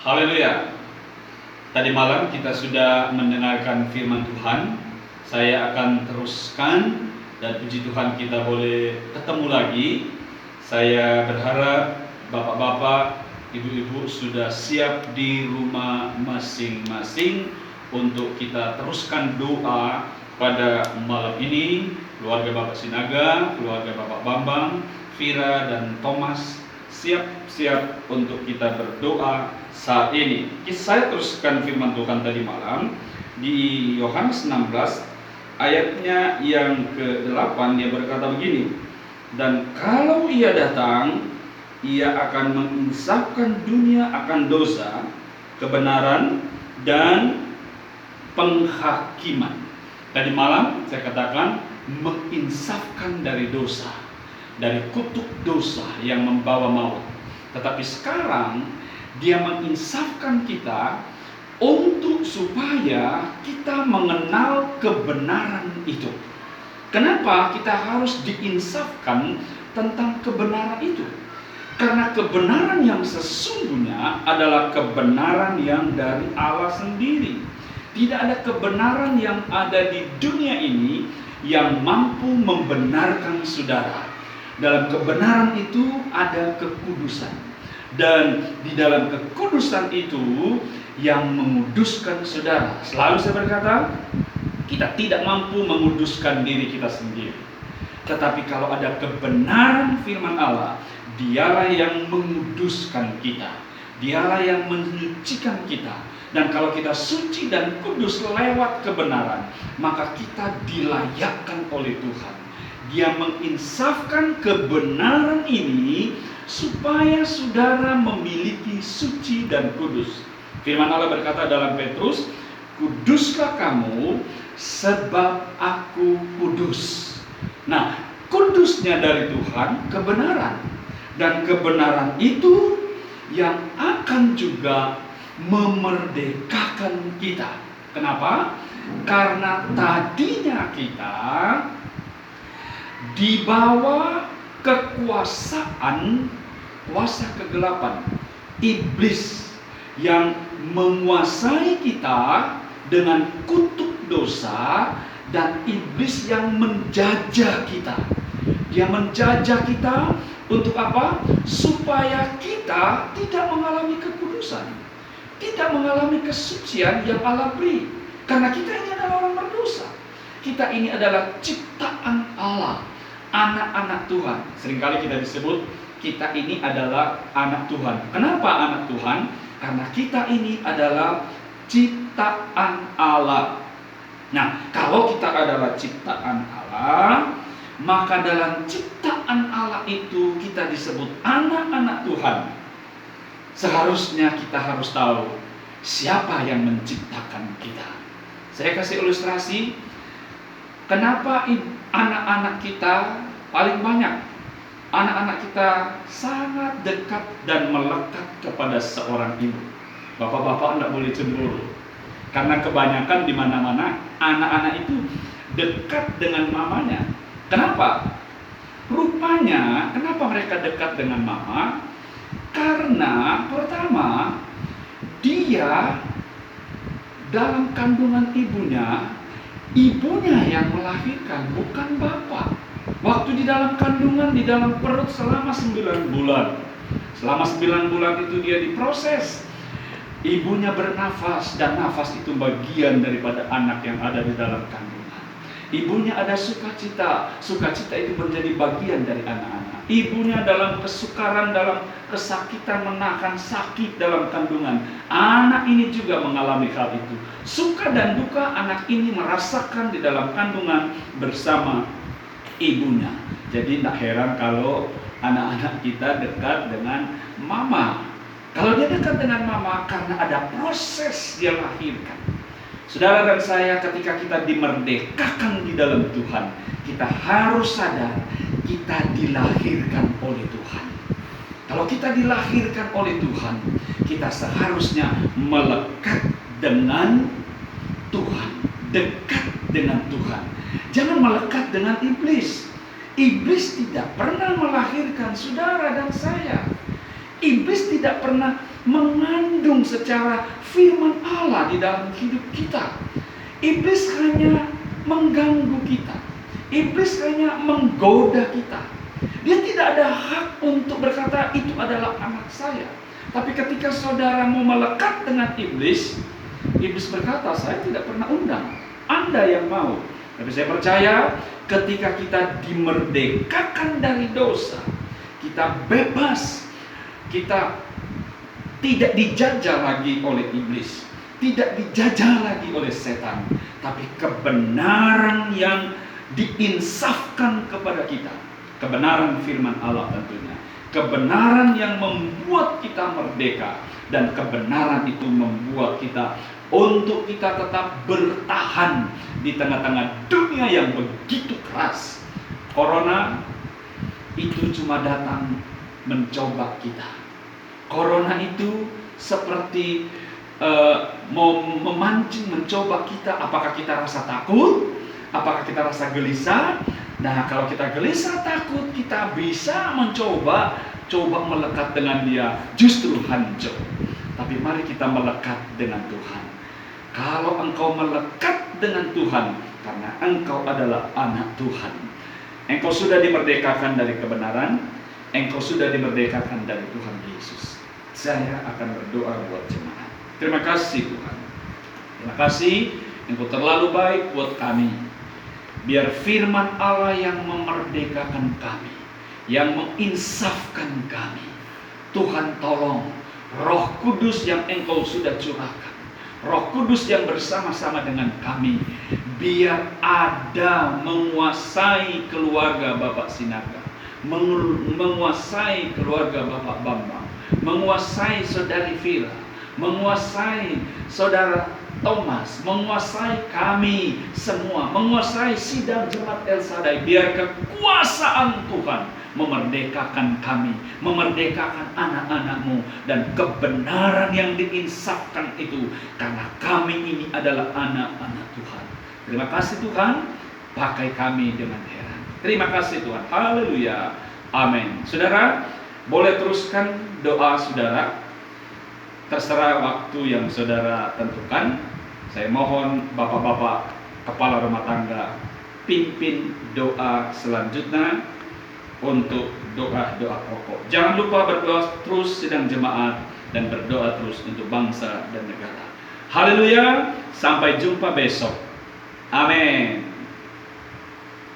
Haleluya. Tadi malam kita sudah mendengarkan firman Tuhan. Saya akan teruskan dan puji Tuhan kita boleh ketemu lagi. Saya berharap bapak-bapak, ibu-ibu sudah siap di rumah masing-masing untuk kita teruskan doa pada malam ini. Keluarga Bapak Sinaga, keluarga Bapak Bambang, Vira dan Thomas siap-siap untuk kita berdoa saat ini. Saya teruskan firman Tuhan tadi malam di Yohanes 16 ayatnya yang ke-8. Dia berkata begini, dan kalau ia datang, ia akan menginsafkan dunia akan dosa, kebenaran dan penghakiman. Tadi malam saya katakan menginsafkan dari dosa, dari kutuk dosa yang membawa maut. Tetapi sekarang dia menginsafkan kita untuk supaya kita mengenal kebenaran itu. Kenapa kita harus diinsafkan tentang kebenaran itu? Karena kebenaran yang sesungguhnya adalah kebenaran yang dari Allah sendiri. Tidak ada kebenaran yang ada di dunia ini yang mampu membenarkan saudara. Dalam kebenaran itu ada kekudusan, dan di dalam kekudusan itu yang menguduskan saudara. Selalu saya berkata, kita tidak mampu menguduskan diri kita sendiri. Tetapi kalau ada kebenaran firman Allah, dialah yang menguduskan kita, dialah yang menyucikan kita. Dan kalau kita suci dan kudus lewat kebenaran, maka kita dilayakkan oleh Tuhan. Dia menginsafkan kebenaran ini supaya saudara memiliki suci dan kudus. Firman Allah berkata dalam Petrus, kuduslah kamu sebab aku kudus. Nah, kudusnya dari Tuhan kebenaran, dan kebenaran itu yang akan juga memerdekakan kita. Kenapa? Karena tadinya kita di bawah kekuasaan kuasa kegelapan, iblis yang menguasai kita dengan kutuk dosa, dan iblis yang menjajah kita. Dia menjajah kita untuk apa? Supaya kita tidak mengalami kekudusan, tidak mengalami kesucian yang Allah beri. Karena kita ini adalah orang berdosa. Kita ini adalah ciptaan Allah, anak-anak Tuhan. Seringkali kita disebut kita ini adalah anak Tuhan. Kenapa anak Tuhan? Karena kita ini adalah ciptaan Allah. Nah, kalau kita adalah ciptaan Allah, maka dalam ciptaan Allah itu kita disebut anak-anak Tuhan. Seharusnya kita harus tahu siapa yang menciptakan kita. Saya kasih ilustrasi, kenapa anak-anak kita paling banyak. Anak-anak kita sangat dekat dan melekat kepada seorang ibu. Bapak-bapak tidak boleh cemburu, karena kebanyakan di mana-mana anak-anak itu dekat dengan mamanya. Kenapa? Rupanya kenapa mereka dekat dengan mama? Karena pertama, dia dalam kandungan ibunya yang melahirkan, bukan bapak. Waktu di dalam kandungan, di dalam perut selama 9 bulan. Selama 9 bulan itu dia diproses. Ibunya bernafas, dan nafas itu bagian daripada anak yang ada di dalam kandungan. Ibunya ada sukacita, sukacita itu menjadi bagian dari anak-anak. Ibunya dalam kesukaran, dalam kesakitan, menahan sakit dalam kandungan. Anak ini juga mengalami hal itu. Suka dan duka anak ini merasakan di dalam kandungan bersama ibunya. Jadi tidak heran kalau anak-anak kita dekat dengan mama. Kalau dia dekat dengan mama, karena ada proses dia lahirkan. Saudara dan saya, ketika kita dimerdekakan di dalam Tuhan, kita harus sadar kita dilahirkan oleh Tuhan. Kalau kita dilahirkan oleh Tuhan, kita seharusnya melekat dengan Tuhan, dekat dengan Tuhan. Jangan melekat dengan iblis. Iblis tidak pernah melahirkan saudara dan saya. Iblis tidak pernah mengandung secara firman Allah di dalam hidup kita. Iblis hanya mengganggu kita. Iblis hanya menggoda kita. Dia tidak ada hak untuk berkata itu adalah anak saya. Tapi ketika saudara mau melekat dengan iblis, iblis berkata, saya tidak pernah undang, Anda yang mau. Tapi saya percaya ketika kita dimerdekakan dari dosa, kita bebas, kita tidak dijajah lagi oleh iblis, tidak dijajah lagi oleh setan, tapi kebenaran yang diinsafkan kepada kita, kebenaran firman Allah tentunya, kebenaran yang membuat kita merdeka, dan kebenaran itu membuat kita untuk kita tetap bertahan di tengah-tengah dunia yang begitu keras. Corona itu cuma datang mencoba kita. Corona itu seperti mau memancing, mencoba kita. Apakah kita rasa takut? Apakah kita rasa gelisah? Nah, kalau kita gelisah, takut, kita bisa coba melekat dengan dia, justru hancur. Tapi mari kita melekat dengan Tuhan. Kalau engkau melekat dengan Tuhan, karena engkau adalah anak Tuhan, engkau sudah dimerdekakan dari kebenaran, engkau sudah dimerdekakan dari Tuhan Yesus. Saya akan berdoa buat jemaat. Terima kasih Tuhan. Terima kasih, engkau terlalu baik buat kami. Biar firman Allah yang memerdekakan kami, yang menginsafkan kami. Tuhan tolong, Roh Kudus yang engkau sudah curahkan, Roh Kudus yang bersama-sama dengan kami, biar ada menguasai keluarga Bapak Sinaga, menguasai keluarga Bapak Bambang, menguasai Saudari Vira, menguasai Saudara Thomas, menguasai kami semua, menguasai sidang jemaat El Shaddai. Biar kekuasaan Tuhan memerdekakan kami, memerdekakan anak-anak-Mu, dan kebenaran yang diinsafkan itu, karena kami ini adalah anak-anak Tuhan. Terima kasih Tuhan, pakai kami dengan heran. Terima kasih Tuhan, haleluya, amin. Saudara, boleh teruskan doa saudara, terserah waktu yang saudara tentukan. Saya mohon bapak-bapak kepala rumah tangga pimpin doa selanjutnya untuk doa-doa pokok. Jangan lupa berdoa terus sidang jemaat dan berdoa terus untuk bangsa dan negara. Haleluya, sampai jumpa besok. Amin.